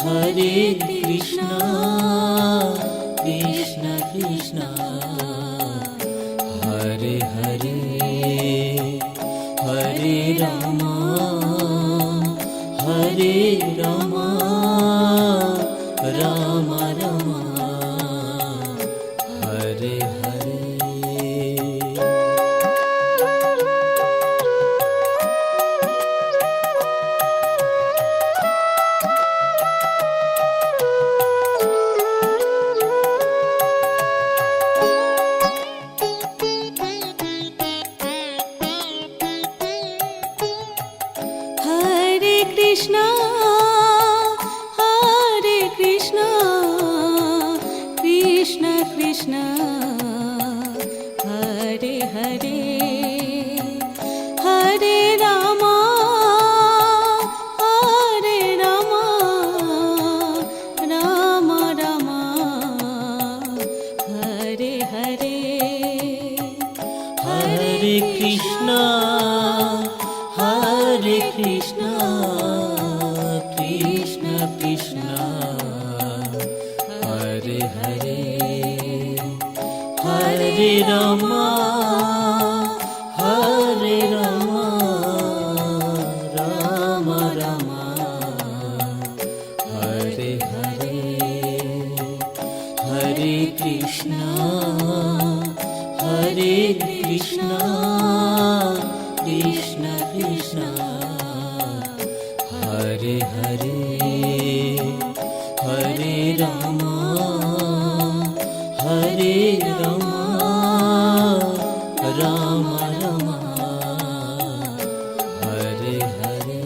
Hare Krishna Krishna Krishna Hare Hare Hare Rama Ram Ram Hare Hare. Krishna Hare Krishna Krishna Krishna Hare Hare Hare Rama Ram Ram Hare Hare. Hare Krishna Krishna Krishna Hare Hare Hare Rama Ram Ram Hare Hare. Hare Krishna Krishna Krishna Hare Hare Hare Rama Ram Ram Hare Hare.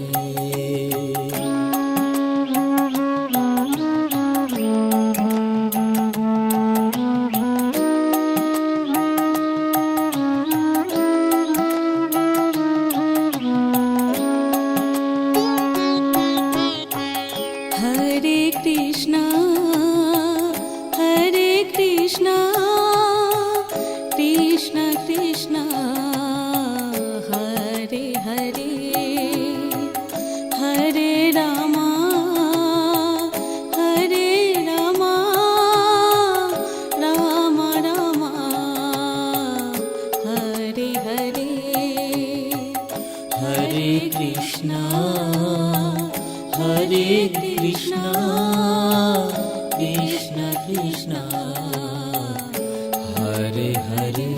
Hare Krishna Krishna Krishna Hare Hare Hare Rama Ram Ram Hare Hare. Hare Krishna Krishna Krishna Hare Hare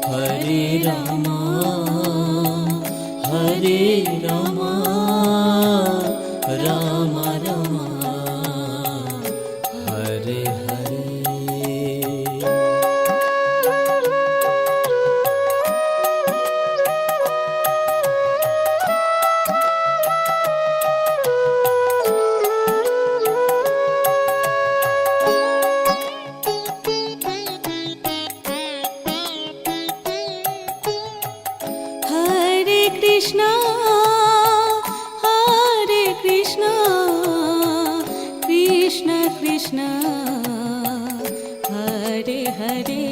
Hare Rama Ram Ram Hare Hare. Krishna Krishna Krishna Hare Hare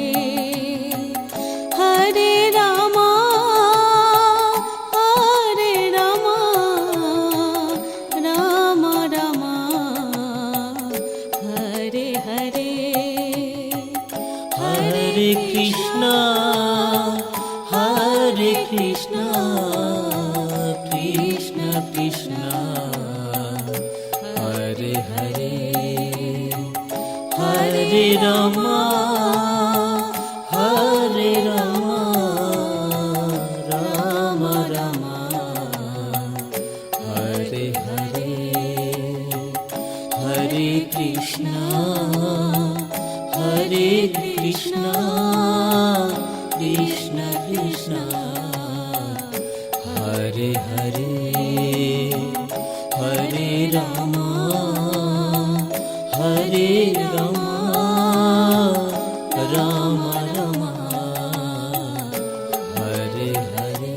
Hare Rama Ram Ram Hare Hare. Hare Krishna Krishna Krishna Hare Hare Hare Rama Ram Ram Hare Hare. Hare Krishna Krishna Krishna Hare Hare Hare Rama Ram Ram Hare Hare.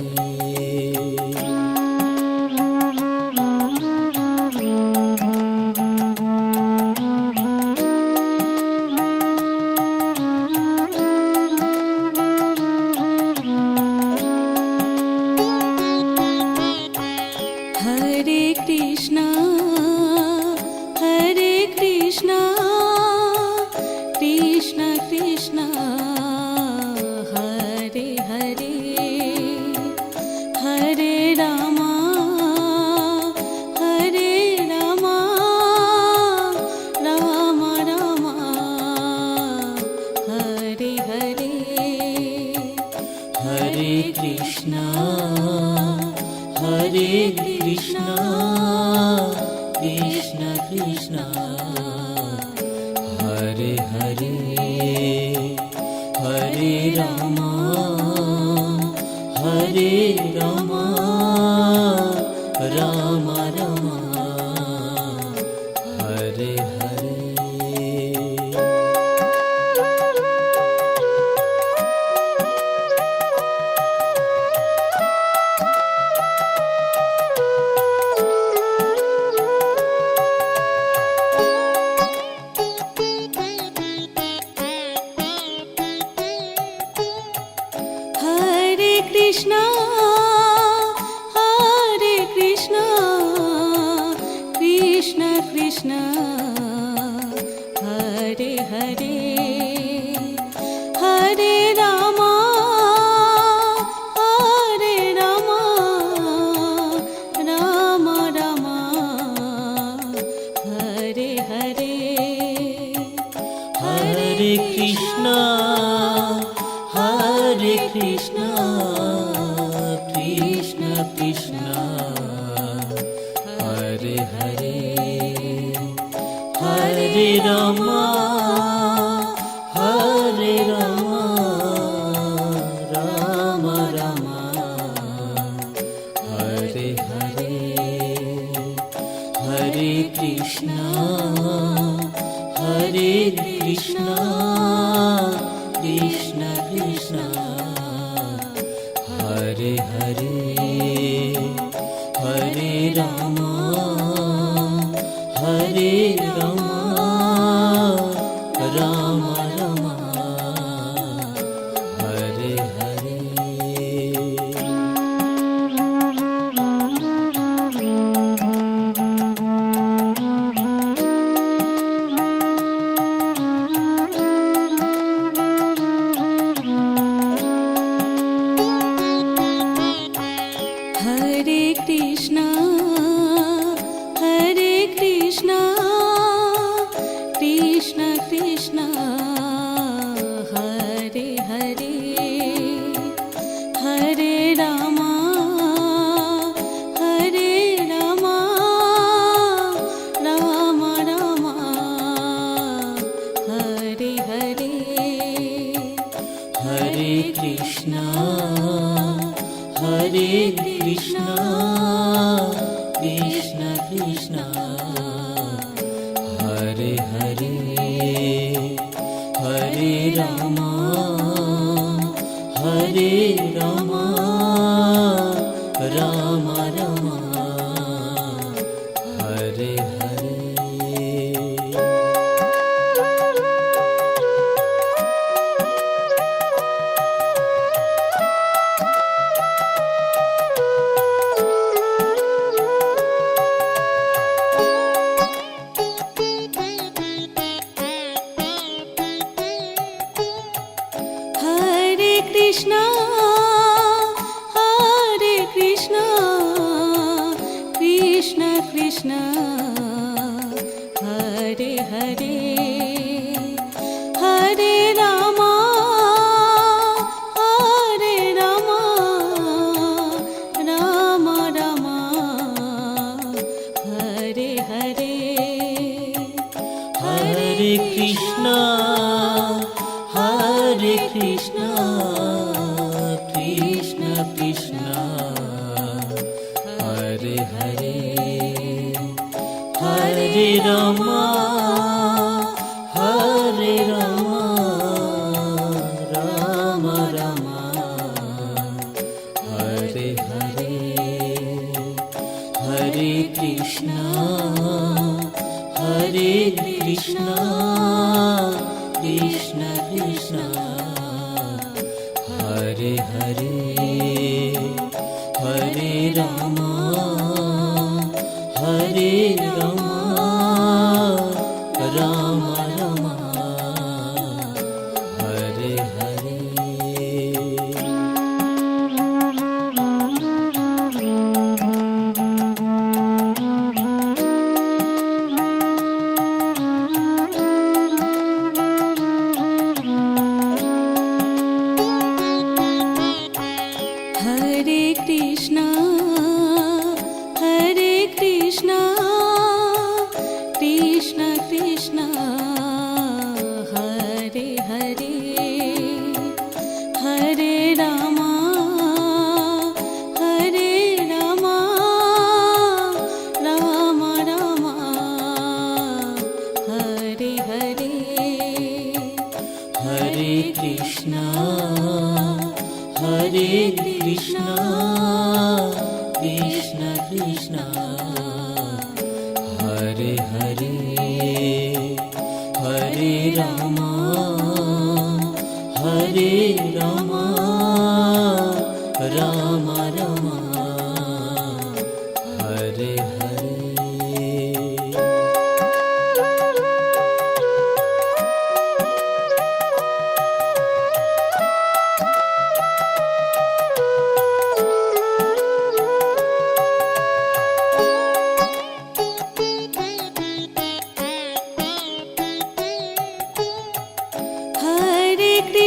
Hare Krishna Krishna Hare Hare Hare Rama Ram Ram Hare Hare Hare Krishna Krishna Krishna Hare Hare Hare Rama Ram Ram Hare Hare Hare Krishna Krishna Krishna Hare Hare Hare Ram Ram Ram Hare Hare Hare Krishna Krishna Krishna Hare Hare Hare Ram Ram Ram Hare Hare Hare Krishna Krishna Krishna Hare Hare Hare Ram Ram Ram Hare Hare Krishna Krishna Krishna Hare Hare Hare Ram Ram Ram Hare Hare Hare Krishna Krishna Krishna Hare Hare Hare Ram Ram Ram Hare Hare Hare Krishna Krishna Krishna Hare Hare Hare Ram Ram Ram Hare Hare Hare Krishna Krishna Krishna Hare Hare Hare Ram Ram Ram Hare Hare Hare Krishna Krishna Krishna Hare Hare Hare Ram Ram Ram Hare Hare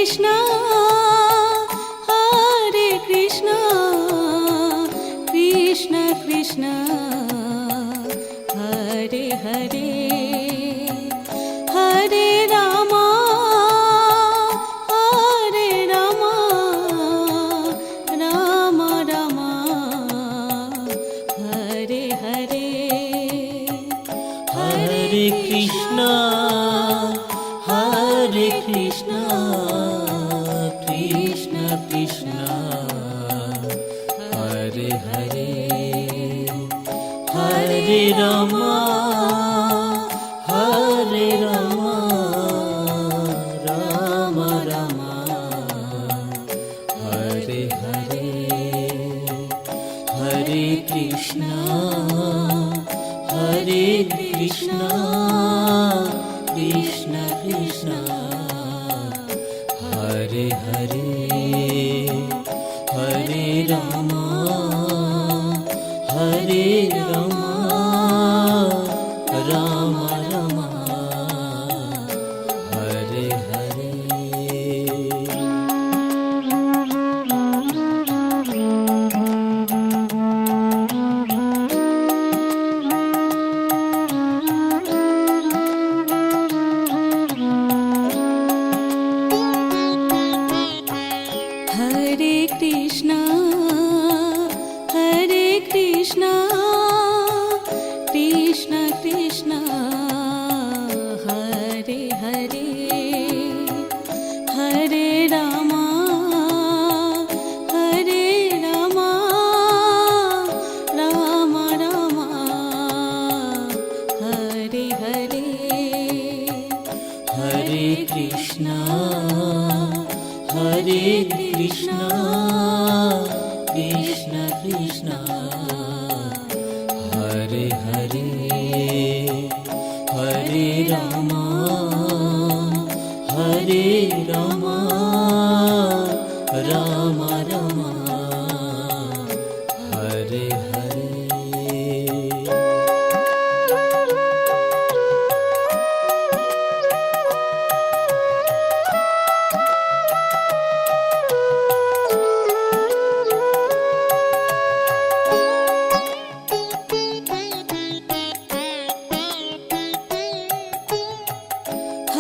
Krishna, Hare Krishna, Krishna Krishna, Hare Hare, Hare Rama, Hare Rama, Rama Rama, Hare Hare, Hare Krishna, Hare Krishna, Krishna Krishna, Hare Hare, Hare Rama, Hare Rama, Rama Rama, Hare Hare, Hare Krishna, Hare Krishna, Krishna Krishna, Hare Hare, Hare Rama, Hare Rama, Rama Rama, Hare Hare. Hare Krishna, Hare Krishna, Krishna Krishna, Hare Hare, Hare Rama, Hare Rama, Rama Rama, Hare Hare, Hare Krishna, Hare Krishna, Krishna Krishna, Hare Hare, Hare Rama, Hare Rama, Rama Rama, Hare Hare.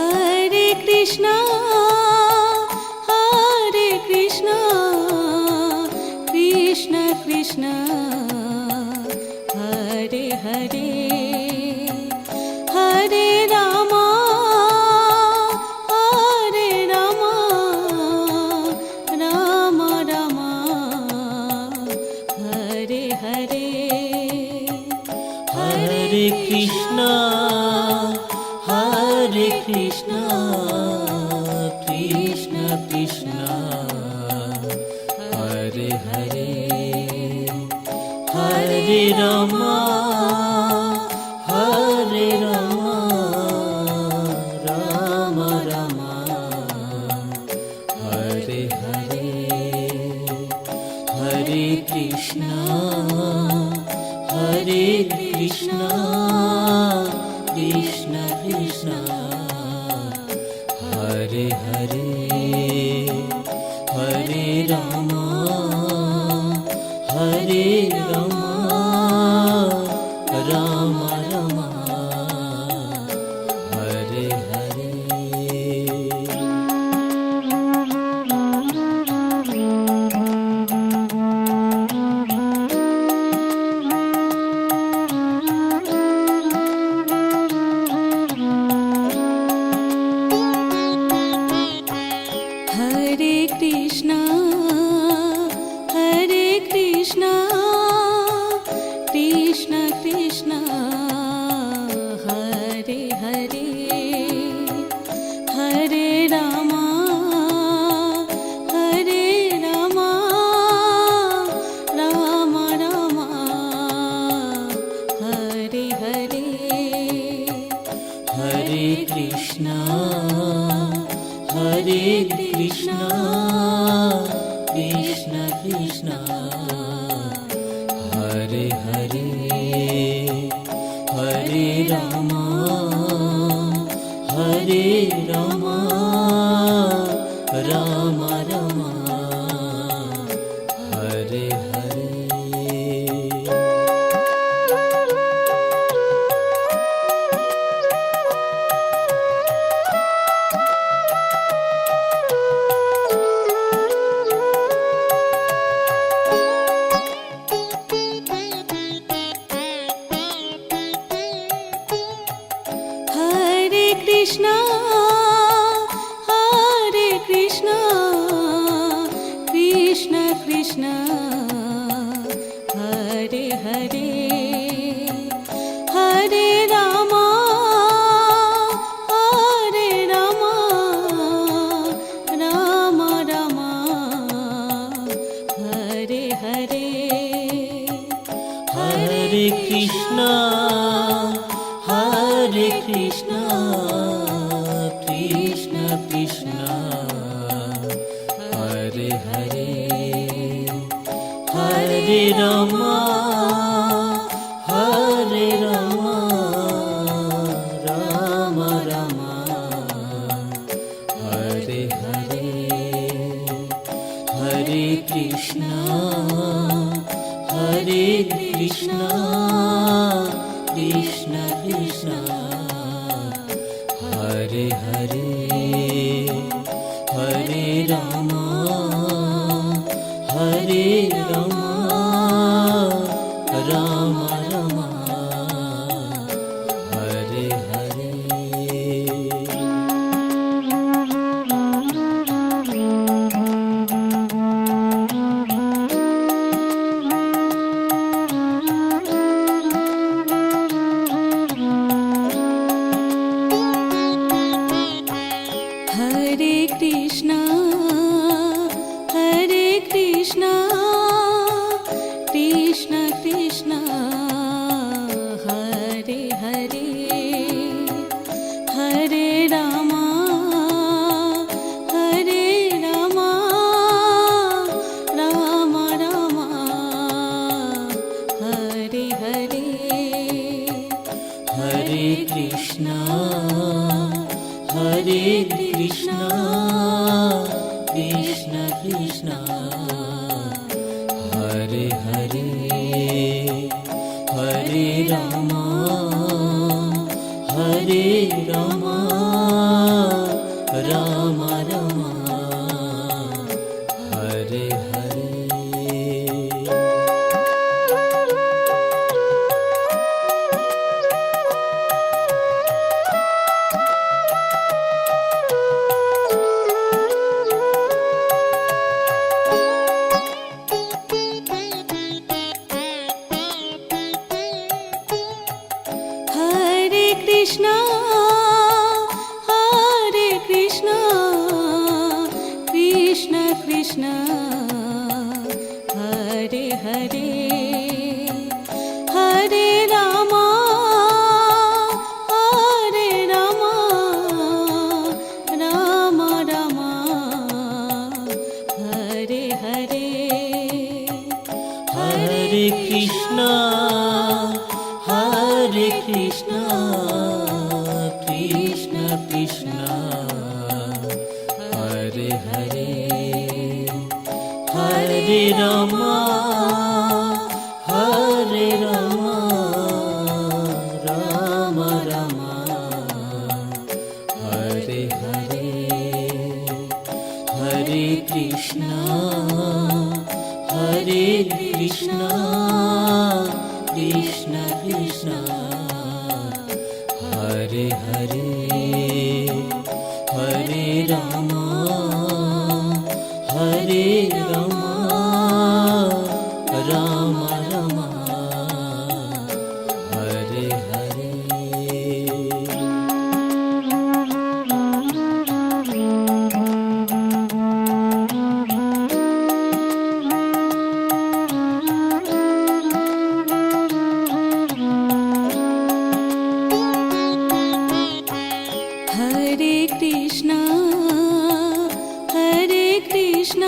Hare Krishna, Hare Krishna, Krishna Krishna, Hare Hare, Hare Rama, Hare Rama, Rama Rama, Hare Hare, Hare Krishna, Hare Krishna, Krishna Krishna, Hare Hare, Hare Rama, Hare Rama, Rama Rama, Hare Hare, Hare Krishna, Hare Krishna, Krishna Krishna, Hare Hare, Hare Rama, Hare Rama, Rama Rama, Hare Hare. Hare Krishna, Hare Krishna, Krishna Krishna, Hare Hare, Hare Rama, Hare Rama, Rama Rama, Hare Hare, Hare Krishna, Hare Krishna, Krishna Krishna, Hare Hare, Hare Rama, Hare Rama, Ram Ram Hare Hare. Hare Krishna Hare Krishna Krishna Krishna Hare Hare Hare Ram Ram Ram Hare Hare. Hare Krishna Hare Krishna Krishna Krishna Hare Hare Hare Ram Ram Ram Hare Hare Hare Krishna Krishna Krishna Hare Hare Hare Ram Ram Ram Hare Hare. Hare Krishna Krishna Krishna Hare Hare Hare Ram Ram Ram Hare Hare Hare Krishna Krishna Krishna Hare Hare Hare Ram Ram Ram Hare Hare. Hare Krishna Krishna Krishna Hare Hare Hare Ram Ram Ram Hare Hare Hare Krishna Krishna Krishna Hare Hare Hare Ram Ram Ram Hare Hare Hare Krishna Krishna Krishna Hare Hare Hare Ram Ram Ram Hare Hare. Hare Krishna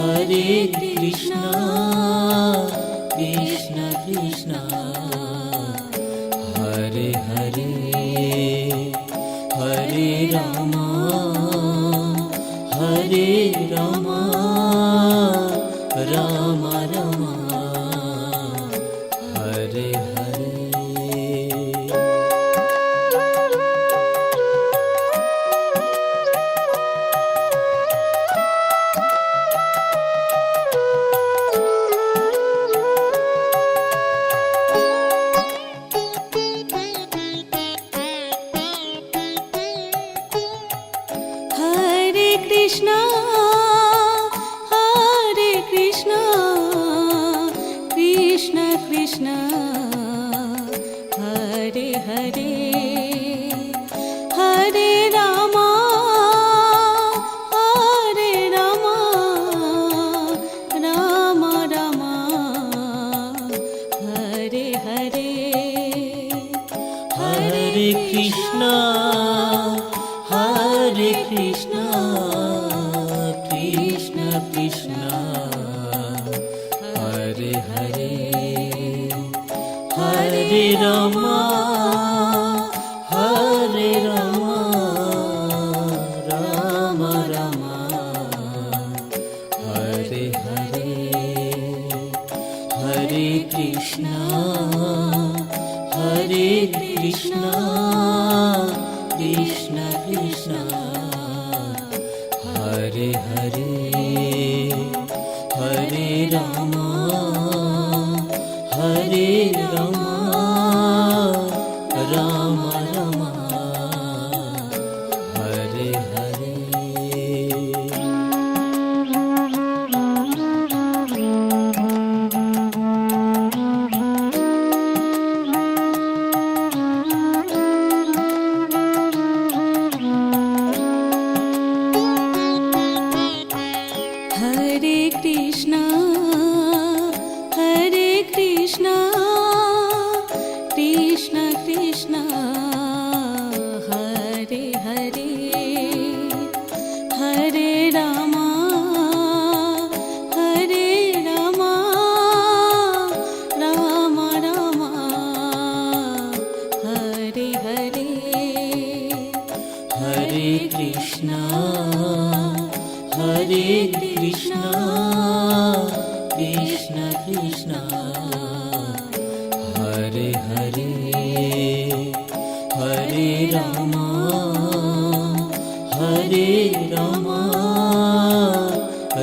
Hare Krishna Krishna Krishna Hare Hare Hare Ram Hare Ram Ram Ram Hare Hare Hare Krishna, Hare Krishna, Krishna Krishna, Hare Hare, Hare Rama, Hare Rama, Rama Rama, Hare Hare, Hare Krishna Hare Krishna Krishna Krishna Hare Hare Hare Ram Hare Ram Ram Ram Hare Hare Hare Krishna Hare Krishna Krishna Krishna Hare Hare Hare Ram Hare Ram Ram Ram Hare Hare Hare Krishna, Hare Krishna, Krishna Krishna, Hare Hare, Hare Rama, Hare Rama, Rama Rama, Hare Hare, Hare Krishna Hare Krishna Krishna Krishna Hare Hare Hare Ram Hare Ram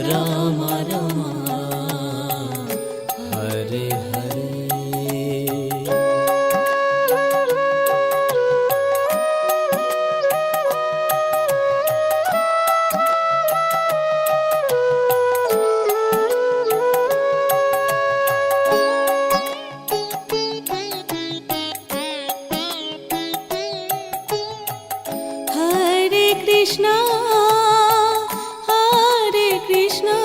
Ram Ram Hare Hare Hare Krishna, Hare Krishna,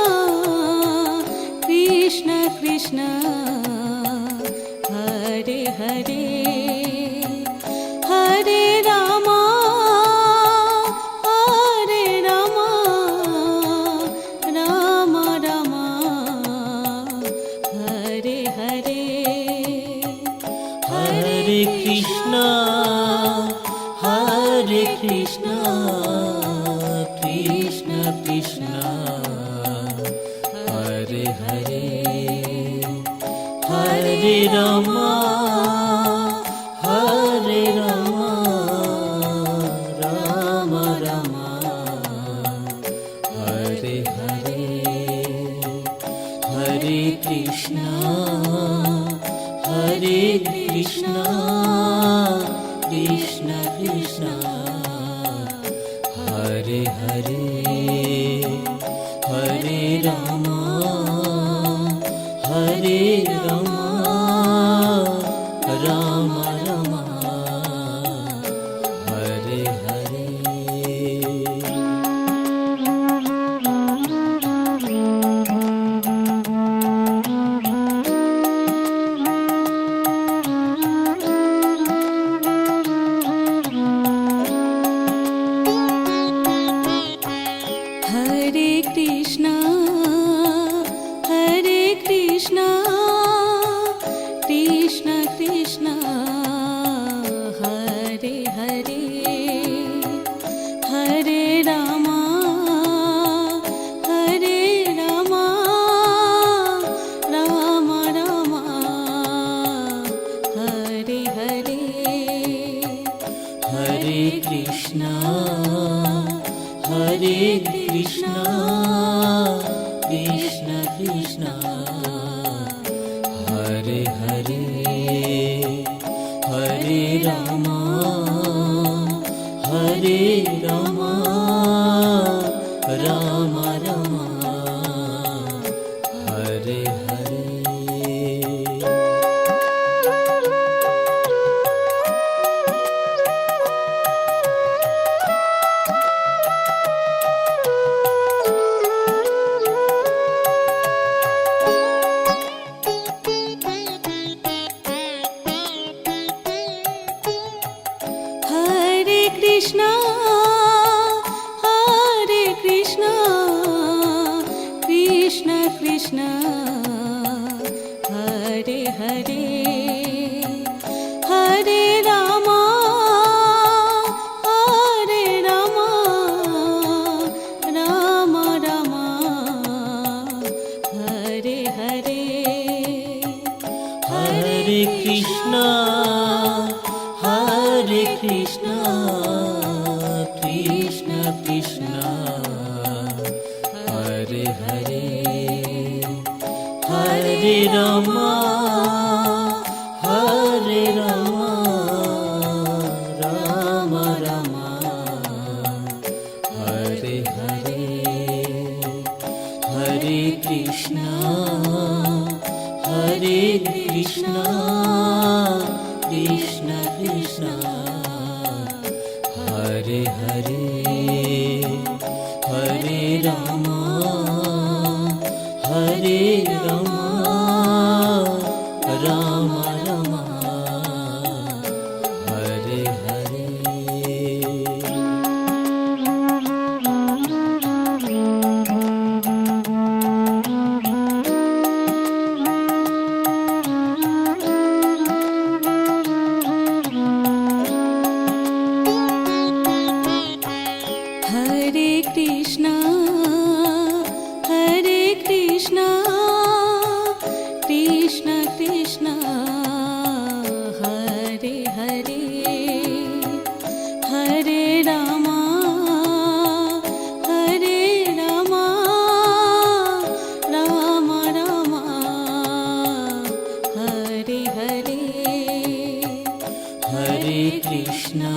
Krishna Krishna, Hare Hare, Hare Rama, Hare Rama, Rama Rama, Hare Hare, Hare Krishna Hare Krishna Krishna Krishna Hare Hare Hare Ram Hare Ram Ram Ram Hare Hare Hare Krishna Hare Krishna Krishna Krishna Hare Hare Hare Ram Hare Ram Ram Ram Hare Hare Hare Krishna, Krishna Hare Hare Hare Rama Ram Ram Hare Hare Hare Krishna Krishna Krishna Hare Hare Hare Rama Ram Ram Hare Hare Hare Krishna Krishna Krishna Hare Hare Hare Ram Ram Ram Hare Hare Hare Krishna Krishna Krishna Hare Hare Hare Ram Ram Ram Hare Hare Hare Krishna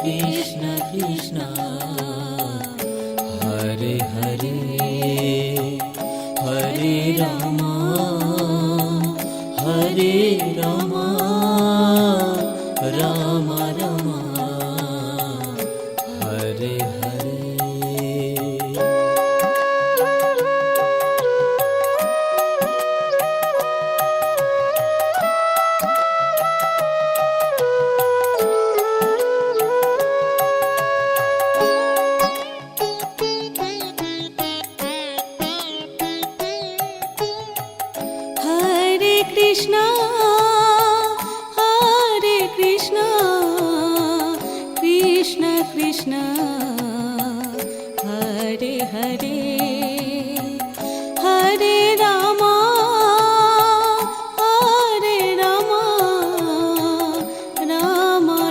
Krishna Krishna Hare Hare Hare Ram Ram Ram Hare Hare Hare Krishna Krishna Krishna Hare Hare Hare Ram Ram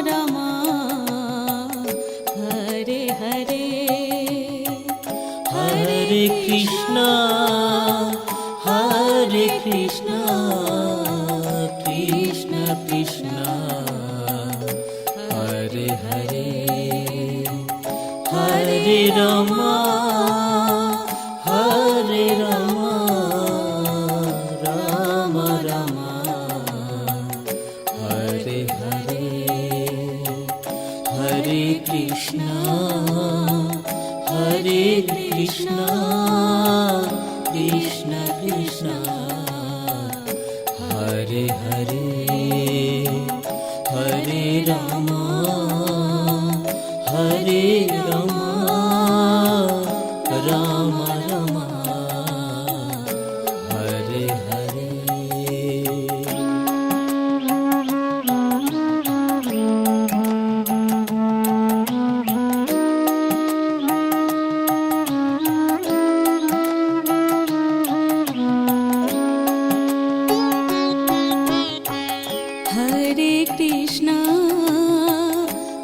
Ram Hare Hare Hare Krishna Krishna Krishna Hare Hare Hare Ram Ram Ram Hare Hare Hare Krishna Krishna Krishna Hare Hare Hare Ram Ram Ram Hare Hare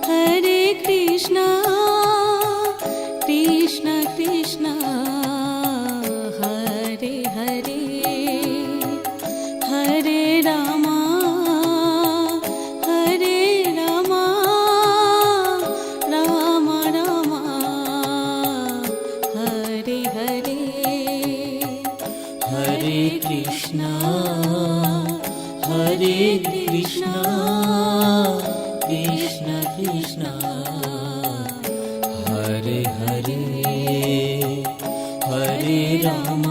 Hare Krishna Krishna Krishna Hare Hare Hare Ram Ram Ram Hare Hare Hare Krishna Krishna Krishna Hare Hare Hare Ram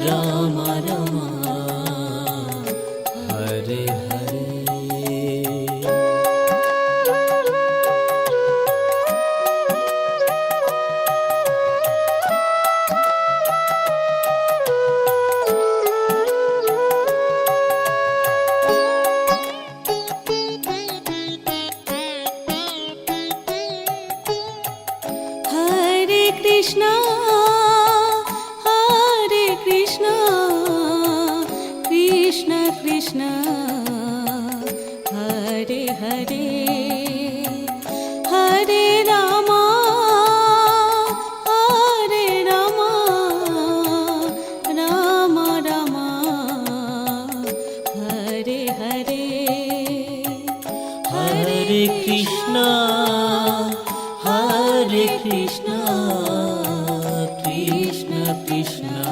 Ram Ram Hare Hare Krishna, Hare Krishna, Krishna Krishna, Hare Hare, Hare Rama, Hare Rama, Rama Rama, Hare Hare, Hare Krishna, Hare Krishna, Krishna Krishna,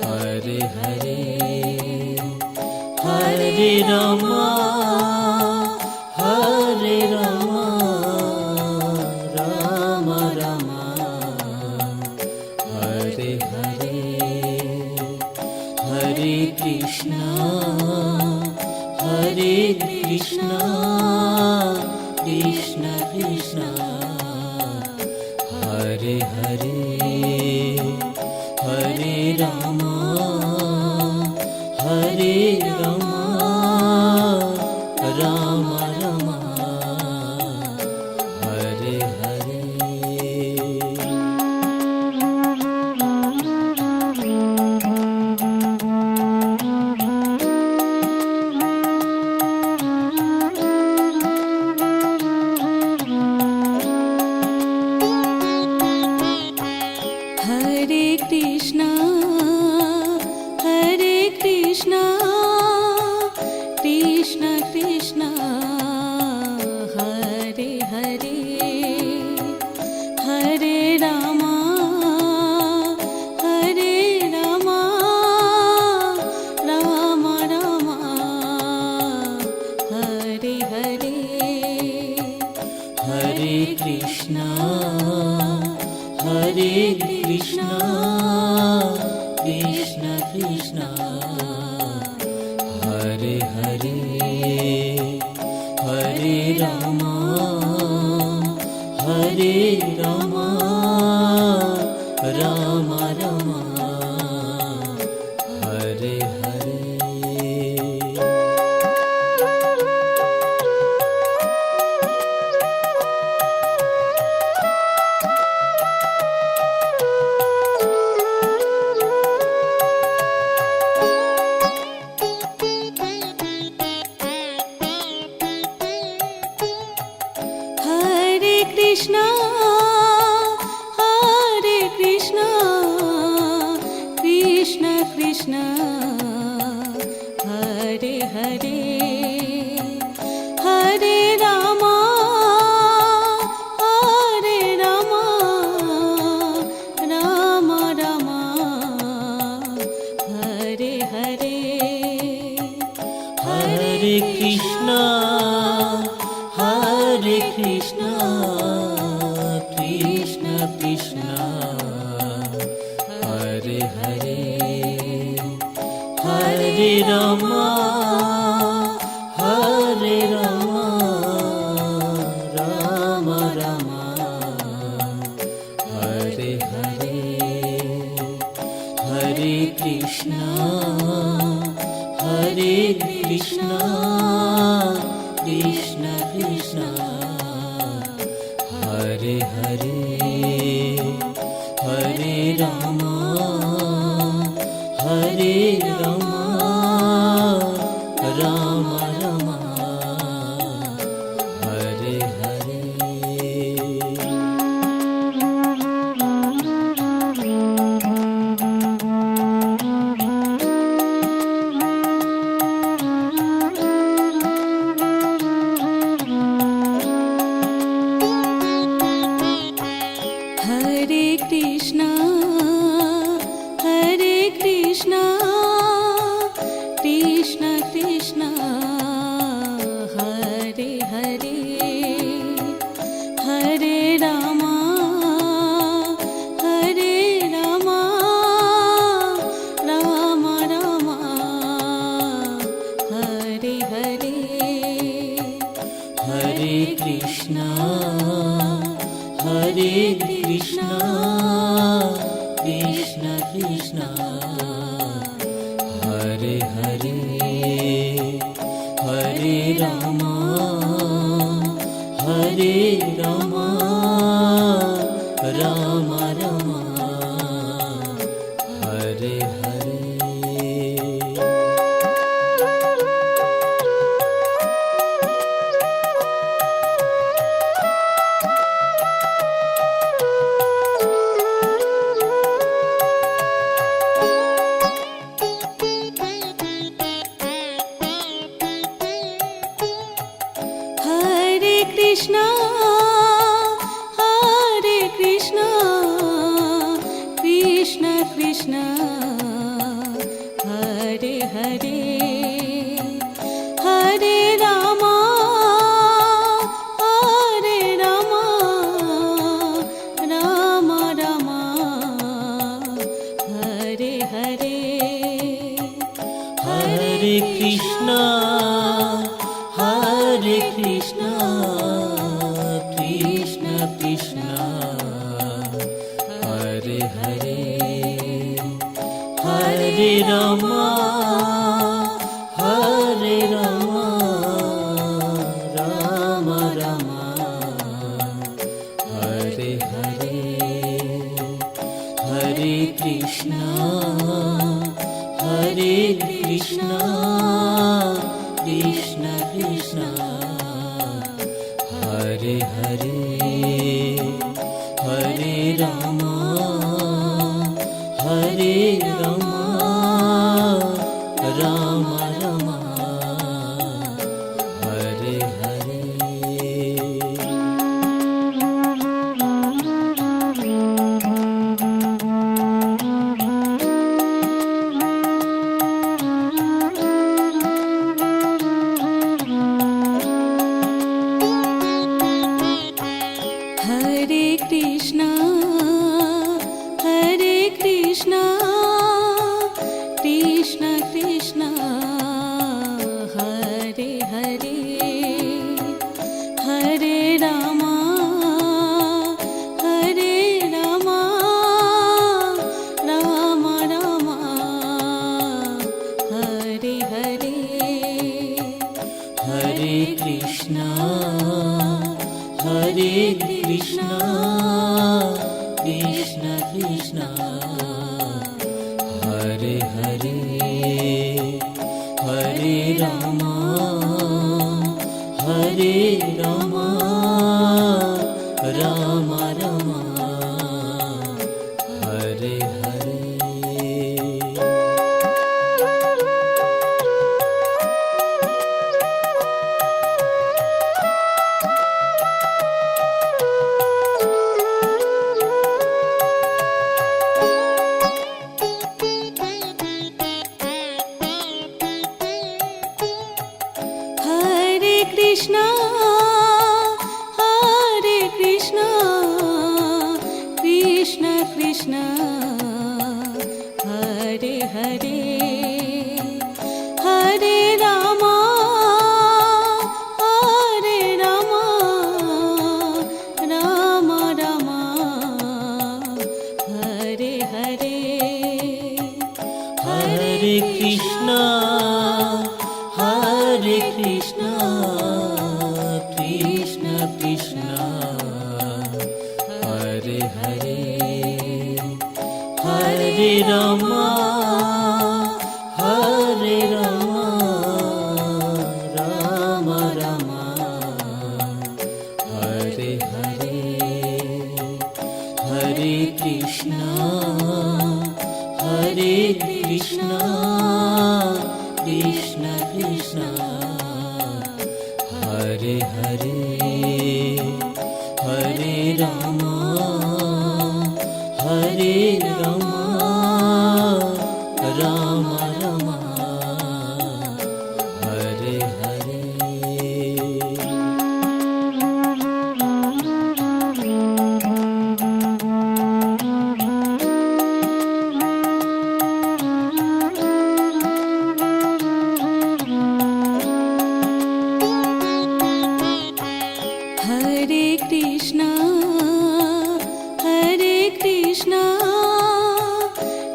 Hare Hare, Hare Rama, Hare Rama, Rama Rama, Hare Hare, Hare Krishna, Hare Krishna, Krishna Krishna, Hare Hare, Hare Rama, Hare Rama, Rama Rama, Hare Hare. Hare Krishna, Hare Krishna, Krishna Krishna, Hare Hare, Hare Rama, Hare Rama, Rama Rama, Hare Hare, Hare Krishna, Hare Krishna, Krishna Krishna, Hare Hare, Hare Rama, Hare Rama, Rama Rama, Hare Hare. Hare Krishna, Hare Krishna, Krishna Krishna, Hare Hare, Hare Rama, Hare Rama, Rama Rama, Hare Hare, Hare Krishna, Hare Krishna, Krishna Krishna, Hare Hare, Hare Rama, Hare Rama, Rama Rama, Hare Hare, Hare Krishna, Hare Krishna, Krishna Krishna, Hare Hare, Hare Rama, Hare Rama, Rama Rama, Hare Hare. Hare Krishna, Hare Krishna, Krishna Krishna, Hare Hare, Hare Rama, Hare Rama, Rama Rama, Hare Hare, Hare Krishna, Hare Krishna, Krishna Krishna, Hare Hare, Hare Rama, Hare Rama, Ram Ram Hare Hare Hare Krishna Krishna Krishna Hare Hare Hare Ram Ram Ram Hare Hare Hare Krishna Krishna Krishna Hare Hare Hare Ram Ram Ram Hare Hare Hare Krishna Krishna Krishna Hare Hare Hare Ram Ram Ram Hare Hare Hare Krishna Krishna Krishna Hare Hare Hare Ram Ram Ram Hare Hare Hare Krishna Krishna Krishna Hare Hare Hare Ram Ram Ram Hare Hare Krishna Krishna Krishna Hare Hare Hare Ram Ram Ram Hare Hare Hare Krishna Krishna Krishna Hare Hare Hare Ram Ram Ram Hare Hare Hare Krishna Krishna Krishna Hare Hare Hare Ram Ram Ram Hare Hare Hare Krishna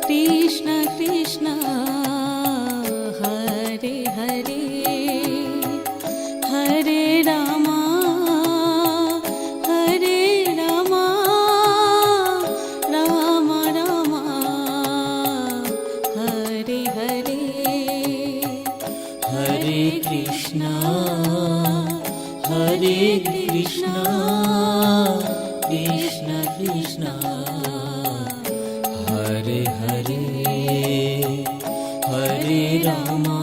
Krishna Krishna Krishna, Hare Krishna, Krishna Krishna, Hare Hare, Hare Rama,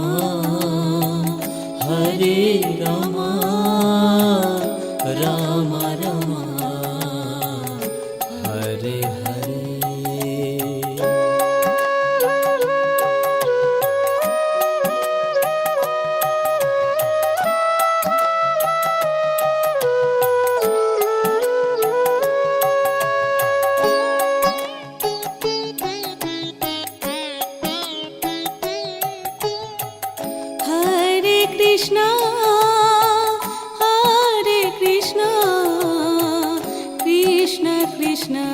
Hare Rama, Rama Rama, Hare Hare. Hare Krishna, Hare Krishna, Krishna Krishna,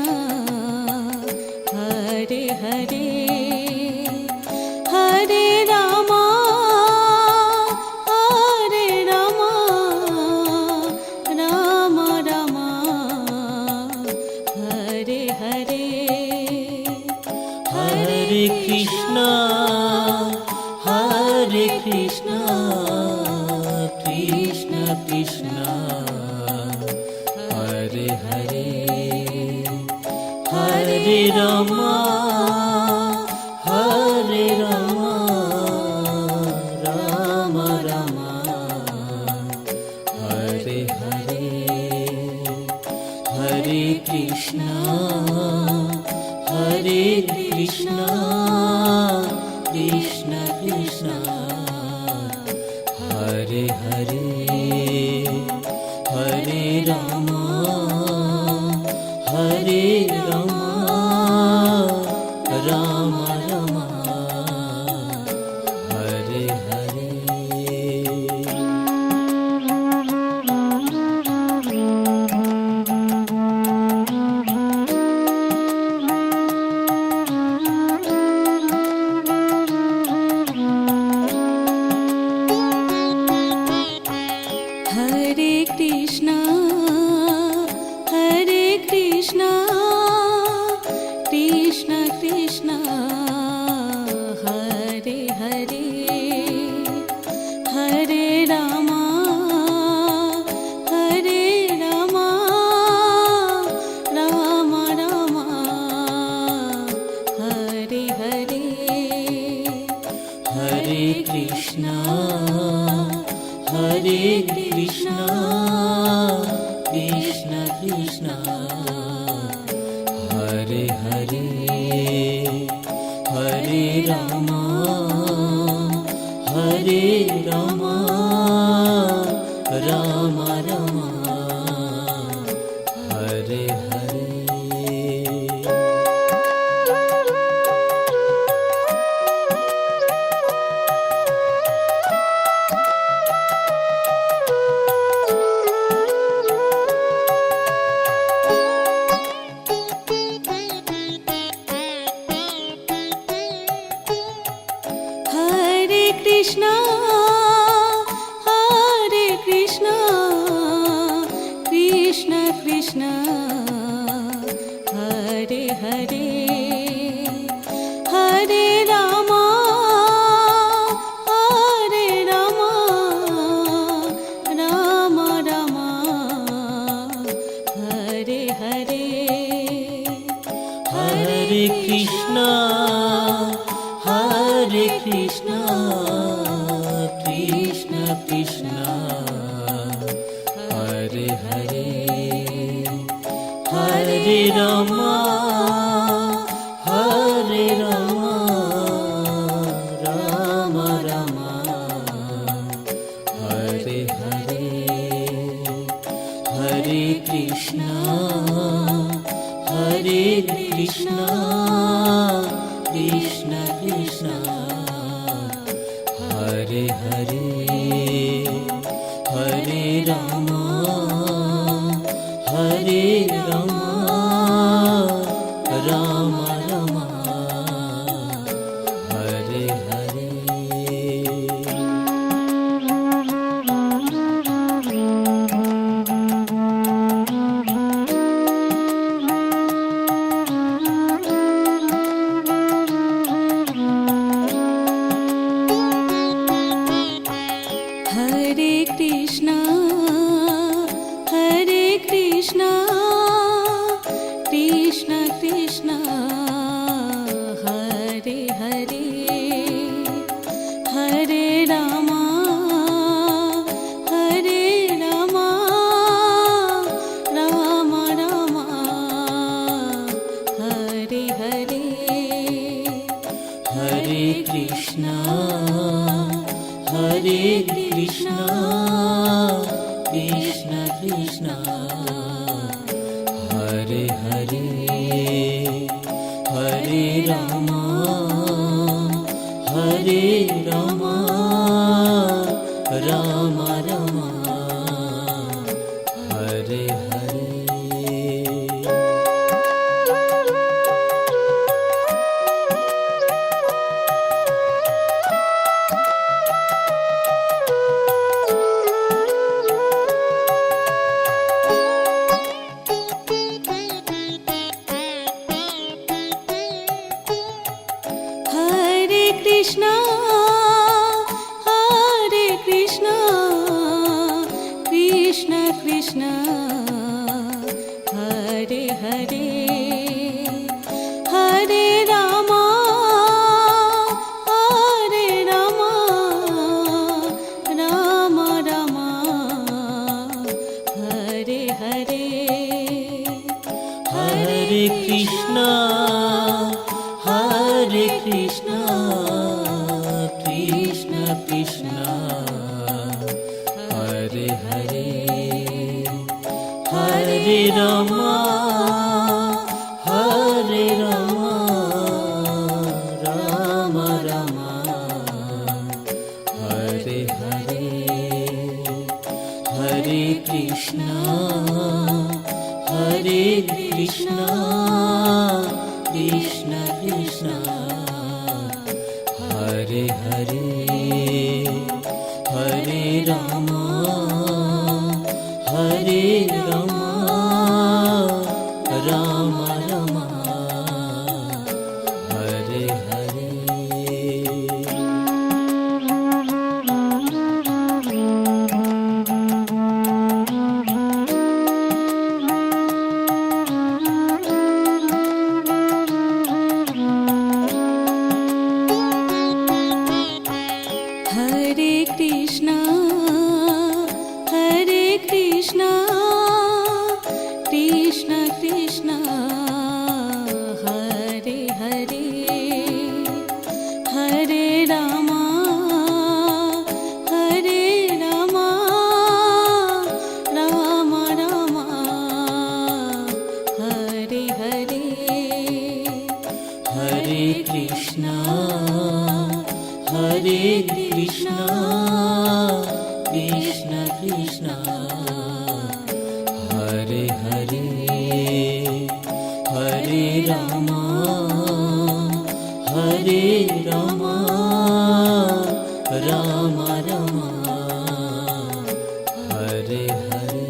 Hare Hare, Hare Rama, Hare Rama, Rama Rama, Hare Hare, Hare Krishna, Hare Krishna, Krishna Krishna, Hare Hare, Hare Rama, Hare Rama, Rama Rama, Hare Hare, Hare Krishna, Hare Krishna, Krishna Krishna, Hare Hare, Hare Rama, Hare Rama, Rama Rama, Hare Hare. Hare Krishna, Hare Krishna, Krishna Krishna, Hare Hare, Hare Rama, Hare Rama, Rama Rama, Hare Hare, Hare Krishna, Hare Krishna, Krishna Krishna, Hare Hare, Hare Rama, Hare Rama, Rama Rama, Hare Hare. Hare Krishna, Hare Krishna, Krishna Krishna, Hare Hare, Hare Rama, Hare Rama, Rama Rama, Hare Hare, Hare Krishna, Hare Krishna, Krishna Krishna, Hare Hare, Hare Rama, Hare Rama, Rama Rama, Hare Hare, Hare Krishna, Hare Krishna, Krishna Krishna, Hare Hare, Hare Rama, Hare Rama, Rama Rama, Hare Hare. Hare Krishna Krishna Krishna Hare Hare Hare Rama Ram Ram Hare Hare Hare Krishna Krishna Krishna Hare Hare Hare Ram Ram Ram Hare Hare Krishna Krishna Krishna Hare Hare Hare Ram Ram Ram Hare Hare Hare Krishna Krishna Krishna Hare Hare Hare Ram Ram Ram Hare Hare Hare Krishna Krishna Krishna Hare Hare Hare Ram Ram Ram Hare Hare Hare Krishna Krishna Krishna Hare Hare Hare Ram Ram Ram Hare Hare Hare Krishna Krishna Krishna Hare Hare Hare Ram Ram Ram Hare Hare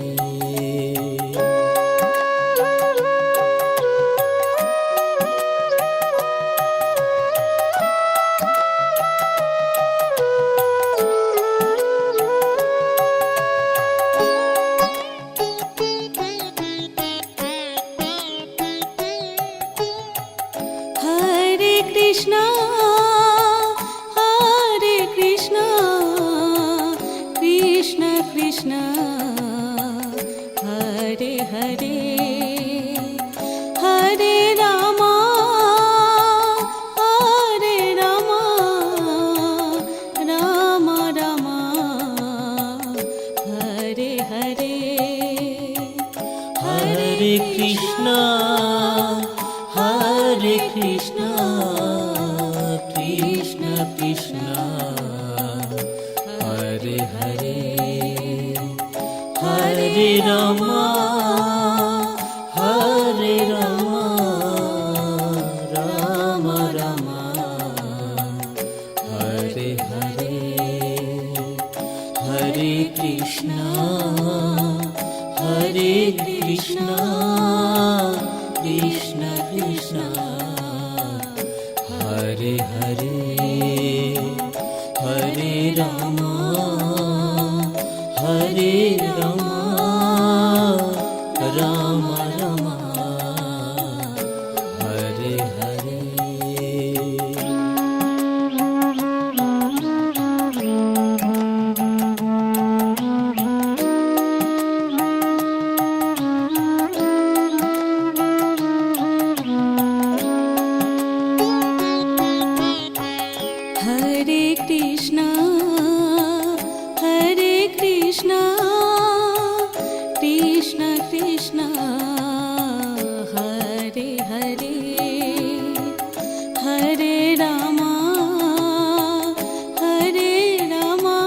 Krishna Krishna Krishna Hare Hare Hare Ram Ram Ram Hare Hare Hare Krishna Krishna Krishna Hare Hare Hare Ram Ram Ram Hare Hare Hare Krishna Krishna Krishna Hare Hare Hare Ram Hare Rama Ram Rama Hare Hare. Hare Krishna, Hare Krishna, Krishna Krishna, Hare Hare, Hare Rama, Hare Rama,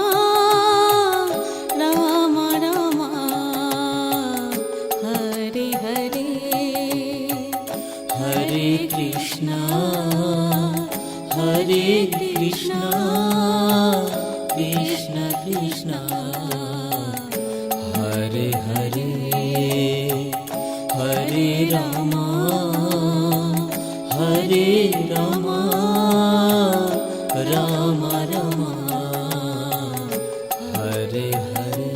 Rama Rama, Hare Hare, Hare Krishna, Hare Krishna, Krishna Krishna, Hare Hare, Hare Rama, Hare Rama, Rama Rama, Hare Hare.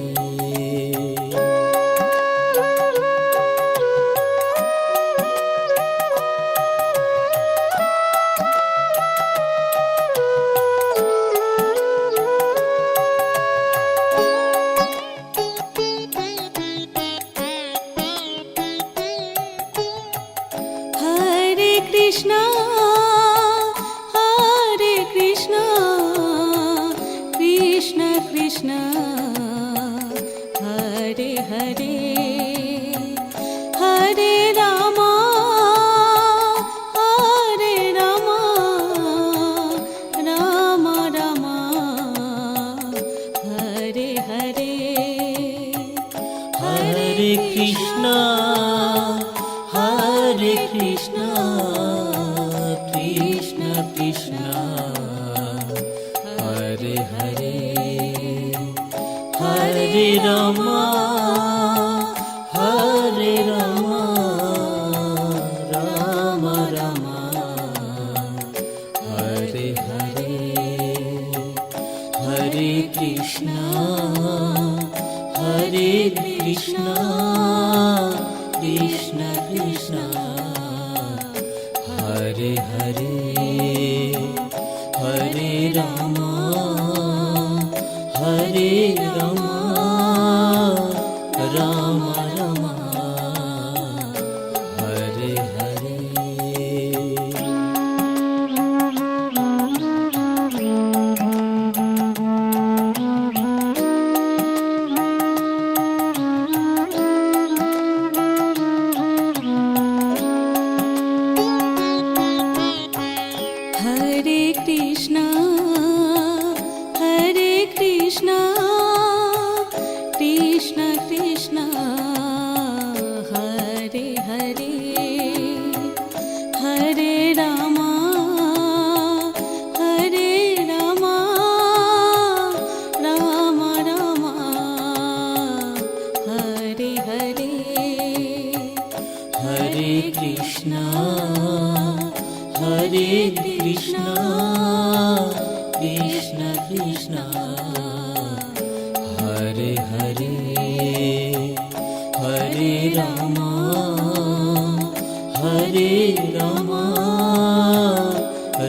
Hare Krishna, Hare Krishna, Krishna Krishna, Hare Hare, Hare Rama, Hare Rama, Rama Rama, Hare Hare, Hare Krishna, Hare Krishna, Krishna Krishna, Hare Hare, Hare Rama, Hare Rama, Rama Rama, Hare Hare, Hare Krishna, Hare Krishna, Krishna Krishna, Hare Hare, Hare Rama, Hare Rama, Rama Rama, Hare Hare. Hare Krishna, Hare Krishna, Krishna Krishna, Hare Hare, Hare Rama, Hare Rama, Rama Rama, Hare Hare, Hare Krishna, Hare Krishna, Krishna Krishna, Hare Hare, Hare Rama, Hare Rama,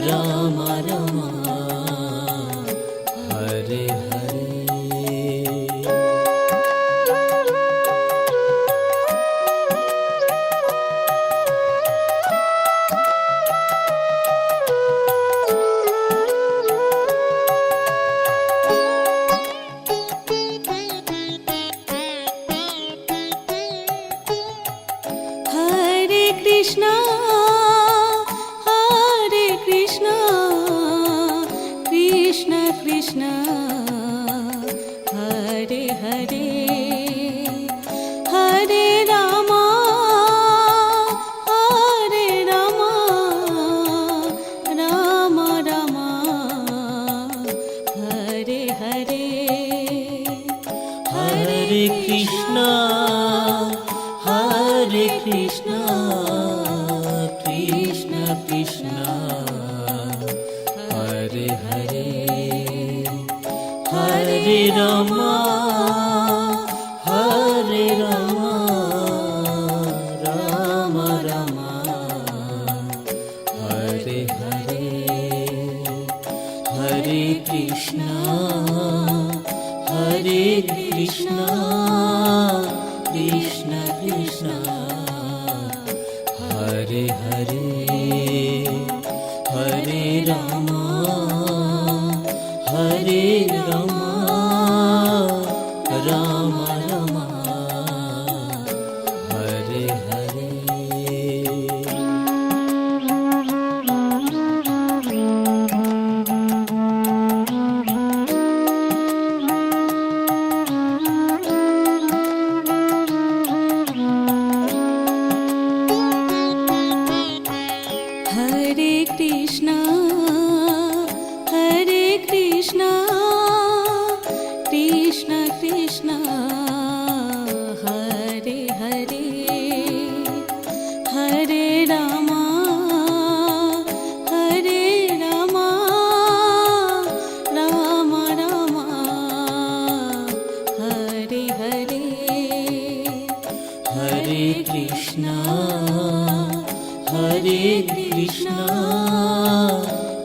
Rama Rama, Hare Hare. Hare Krishna, Hare Krishna, Krishna Krishna, Hare Hare, Hare Rama, Hare Rama, Rama Rama, Hare Hare, Hare Krishna, Hare Krishna, Krishna Krishna, Hare Hare, Hare Rama, Krishna Krishna Krishna Hare Hare Hare Ram Hare Ram Ram Ram Hare Hare. Hare Krishna Krishna Krishna Hare Hare Hare Rama Ram Ram Hare Hare. Hare Krishna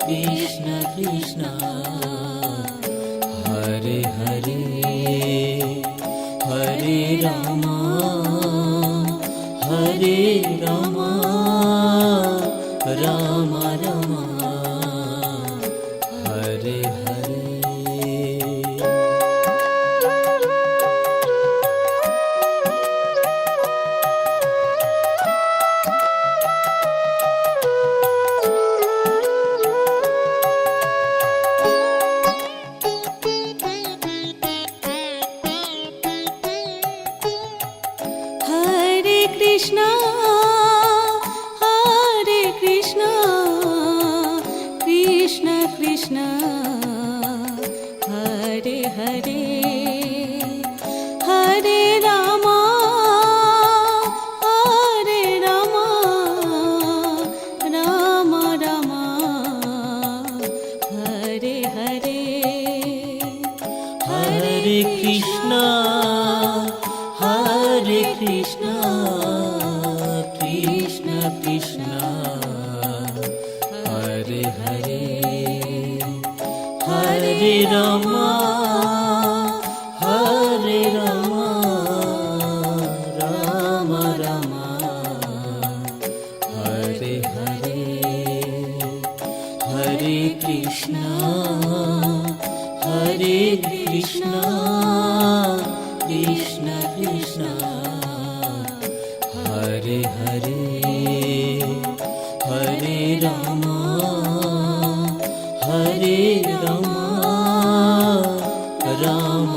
Krishna Krishna Hare Hare Hare Ram Ram Ram Hare Hare. Hare Krishna Krishna Krishna Hare Hare Hare Ram Ram Ram Hare Hare. Hare Krishna Krishna Krishna Hare Hare Hare Ram Ram Ram Hare Hare. Hare Krishna Krishna Krishna Hare Hare Hare Ram Ram